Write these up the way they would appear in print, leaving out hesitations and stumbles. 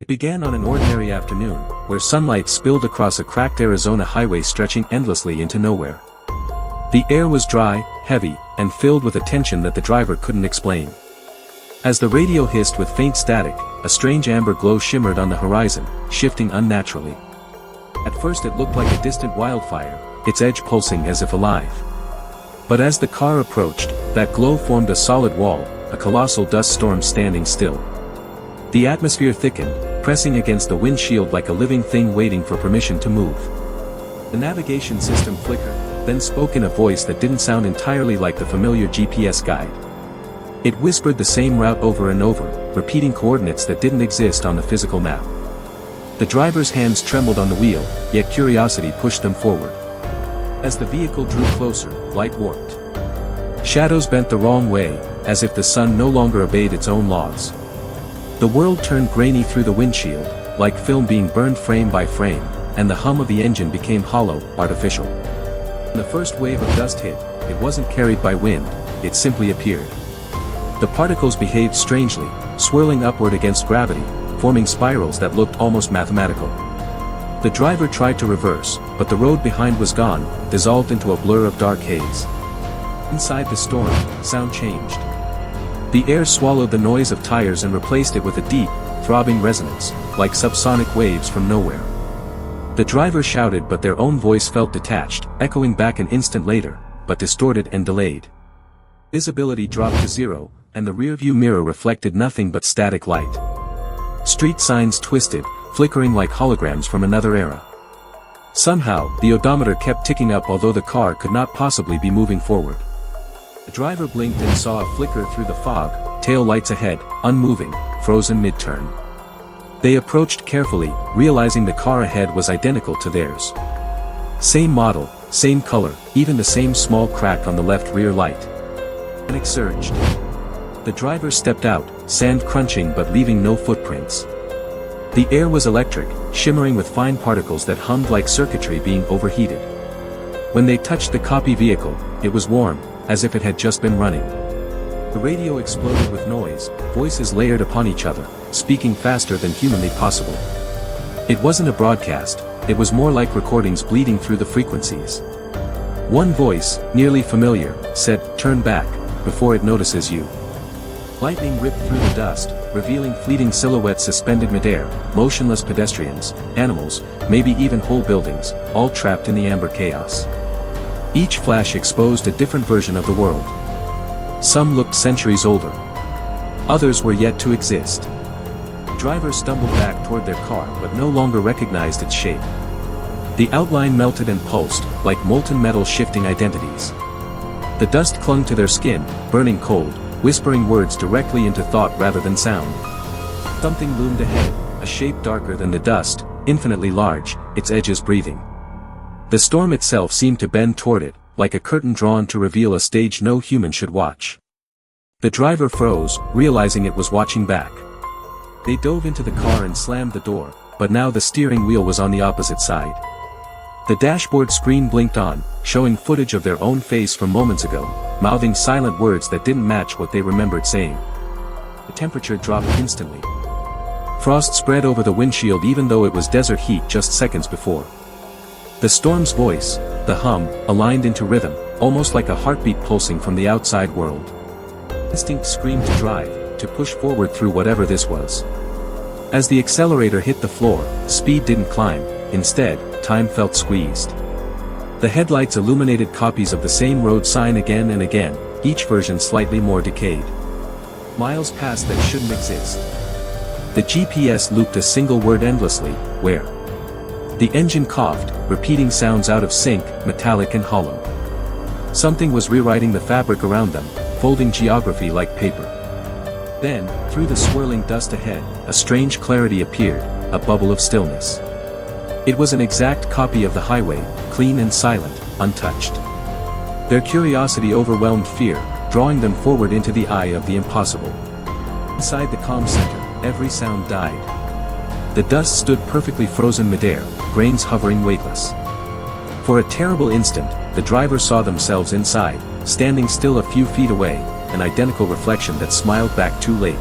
It began on an ordinary afternoon, where sunlight spilled across a cracked Arizona highway stretching endlessly into nowhere. The air was dry, heavy, and filled with a tension that the driver couldn't explain. As the radio hissed with faint static, a strange amber glow shimmered on the horizon, shifting unnaturally. At first it looked like a distant wildfire, its edge pulsing as if alive. But as the car approached, that glow formed a solid wall, a colossal dust storm standing still. The atmosphere thickened, pressing against the windshield like a living thing waiting for permission to move. The navigation system flickered, then spoke in a voice that didn't sound entirely like the familiar GPS guide. It whispered the same route over and over, repeating coordinates that didn't exist on the physical map. The driver's hands trembled on the wheel, yet curiosity pushed them forward. As the vehicle drew closer, light warped. Shadows bent the wrong way, as if the sun no longer obeyed its own laws. The world turned grainy through the windshield, like film being burned frame by frame, and the hum of the engine became hollow, artificial. When the first wave of dust hit, it wasn't carried by wind, it simply appeared. The particles behaved strangely, swirling upward against gravity, forming spirals that looked almost mathematical. The driver tried to reverse, but the road behind was gone, dissolved into a blur of dark haze. Inside the storm, sound changed. The air swallowed the noise of tires and replaced it with a deep, throbbing resonance, like subsonic waves from nowhere. The driver shouted, but their own voice felt detached, echoing back an instant later, but distorted and delayed. Visibility dropped to zero, and the rearview mirror reflected nothing but static light. Street signs twisted, flickering like holograms from another era. Somehow, the odometer kept ticking up although the car could not possibly be moving forward. The driver blinked and saw a flicker through the fog, tail lights ahead, unmoving, frozen mid-turn. They approached carefully, realizing the car ahead was identical to theirs. Same model, same color, even the same small crack on the left rear light. Panic surged. The driver stepped out, sand crunching but leaving no footprints. The air was electric, shimmering with fine particles that hummed like circuitry being overheated. When they touched the copy vehicle, it was warm, as if it had just been running. The radio exploded with noise, voices layered upon each other, speaking faster than humanly possible. It wasn't a broadcast, it was more like recordings bleeding through the frequencies. One voice, nearly familiar, said, "Turn back, before it notices you." Lightning ripped through the dust, revealing fleeting silhouettes suspended midair, motionless pedestrians, animals, maybe even whole buildings, all trapped in the amber chaos. Each flash exposed a different version of the world. Some looked centuries older. Others were yet to exist. The driver stumbled back toward their car but no longer recognized its shape. The outline melted and pulsed, like molten metal shifting identities. The dust clung to their skin, burning cold, whispering words directly into thought rather than sound. Something loomed ahead, a shape darker than the dust, infinitely large, its edges breathing. The storm itself seemed to bend toward it, like a curtain drawn to reveal a stage no human should watch. The driver froze, realizing it was watching back. They dove into the car and slammed the door, but now the steering wheel was on the opposite side. The dashboard screen blinked on, showing footage of their own face from moments ago, mouthing silent words that didn't match what they remembered saying. The temperature dropped instantly. Frost spread over the windshield even though it was desert heat just seconds before. The storm's voice, the hum, aligned into rhythm, almost like a heartbeat pulsing from the outside world. Instinct screamed to drive, to push forward through whatever this was. As the accelerator hit the floor, speed didn't climb, instead, time felt squeezed. The headlights illuminated copies of the same road sign again and again, each version slightly more decayed. Miles passed that shouldn't exist. The GPS looped a single word endlessly, "Where?" The engine coughed, repeating sounds out of sync, metallic and hollow. Something was rewriting the fabric around them, folding geography like paper. Then, through the swirling dust ahead, a strange clarity appeared, a bubble of stillness. It was an exact copy of the highway, clean and silent, untouched. Their curiosity overwhelmed fear, drawing them forward into the eye of the impossible. Inside the comm center, every sound died. The dust stood perfectly frozen midair, grains hovering weightless. For a terrible instant, the driver saw themselves inside, standing still a few feet away, an identical reflection that smiled back too late.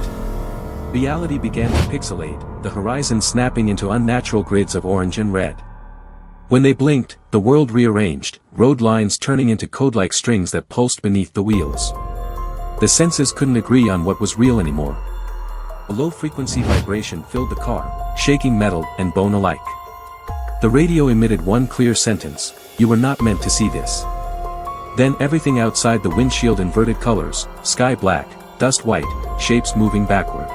Reality began to pixelate, the horizon snapping into unnatural grids of orange and red. When they blinked, the world rearranged, road lines turning into code-like strings that pulsed beneath the wheels. The senses couldn't agree on what was real anymore. A low-frequency vibration filled the car, shaking metal and bone alike. The radio emitted one clear sentence: "You were not meant to see this." Then everything outside the windshield inverted colors, sky black, dust white, shapes moving backward.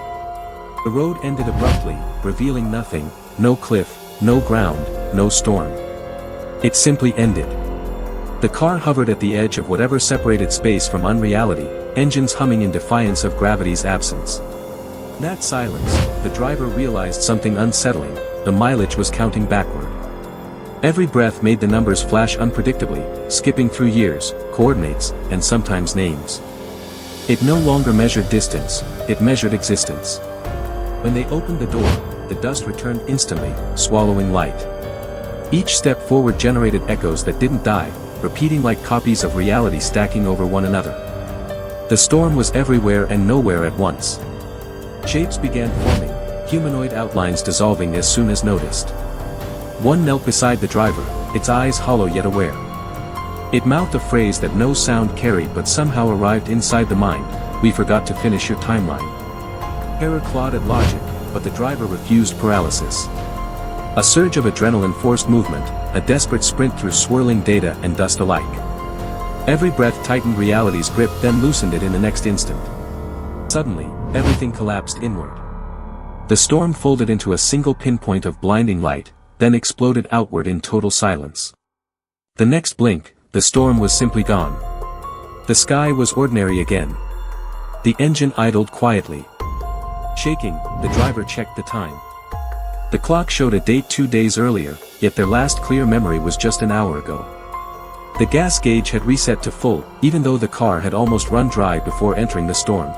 The road ended abruptly, revealing nothing, no cliff, no ground, no storm. It simply ended. The car hovered at the edge of whatever separated space from unreality, engines humming in defiance of gravity's absence. In that silence, the driver realized something unsettling: the mileage was counting backward. Every breath made the numbers flash unpredictably, skipping through years, coordinates, and sometimes names. It no longer measured distance, it measured existence. When they opened the door, the dust returned instantly, swallowing light. Each step forward generated echoes that didn't die, repeating like copies of reality stacking over one another. The storm was everywhere and nowhere at once. Shapes began forming, humanoid outlines dissolving as soon as noticed. One knelt beside the driver, its eyes hollow yet aware. It mouthed a phrase that no sound carried but somehow arrived inside the mind: "We forgot to finish your timeline." Terror clawed at logic, but the driver refused paralysis. A surge of adrenaline forced movement, a desperate sprint through swirling data and dust alike. Every breath tightened reality's grip, then loosened it in the next instant. Suddenly, everything collapsed inward. The storm folded into a single pinpoint of blinding light, then exploded outward in total silence. The next blink, the storm was simply gone. The sky was ordinary again. The engine idled quietly. Shaking, the driver checked the time. The clock showed a date 2 days earlier, yet their last clear memory was just an hour ago. The gas gauge had reset to full, even though the car had almost run dry before entering the storm.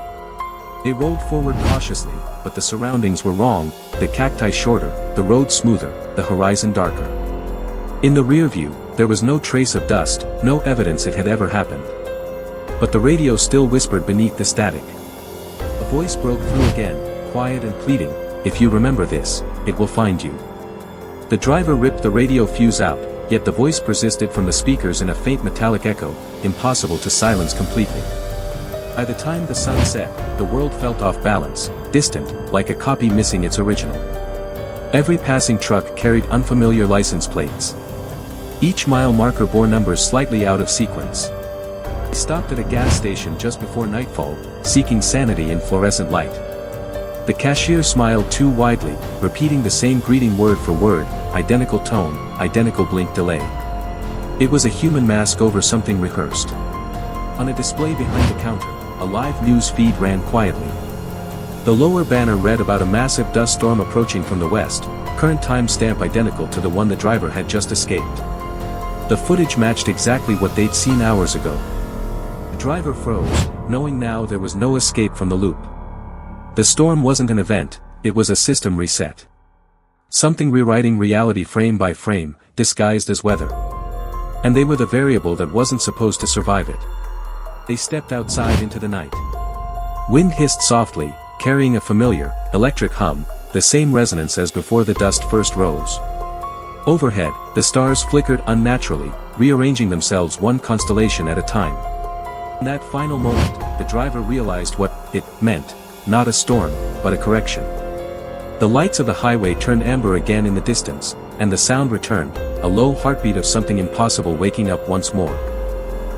They rolled forward cautiously, but the surroundings were wrong: the cacti shorter, the road smoother, the horizon darker. In the rear view, there was no trace of dust, no evidence it had ever happened. But the radio still whispered beneath the static. A voice broke through again, quiet and pleading: "If you remember this, it will find you." The driver ripped the radio fuse out, yet the voice persisted from the speakers in a faint metallic echo, impossible to silence completely. By the time the sun set, the world felt off balance, distant, like a copy missing its original. Every passing truck carried unfamiliar license plates. Each mile marker bore numbers slightly out of sequence. They stopped at a gas station just before nightfall, seeking sanity in fluorescent light. The cashier smiled too widely, repeating the same greeting word for word, identical tone, identical blink delay. It was a human mask over something rehearsed. On a display behind the counter, a live news feed ran quietly. The lower banner read about a massive dust storm approaching from the west, current time stamp identical to the one the driver had just escaped. The footage matched exactly what they'd seen hours ago. The driver froze, knowing now there was no escape from the loop. The storm wasn't an event, it was a system reset. Something rewriting reality frame by frame, disguised as weather. And they were the variable that wasn't supposed to survive it. They stepped outside into the night. Wind hissed softly, carrying a familiar, electric hum, the same resonance as before the dust first rose. Overhead, the stars flickered unnaturally, rearranging themselves one constellation at a time. In that final moment, the driver realized what it meant: not a storm, but a correction. The lights of the highway turned amber again in the distance, and the sound returned, a low heartbeat of something impossible waking up once more.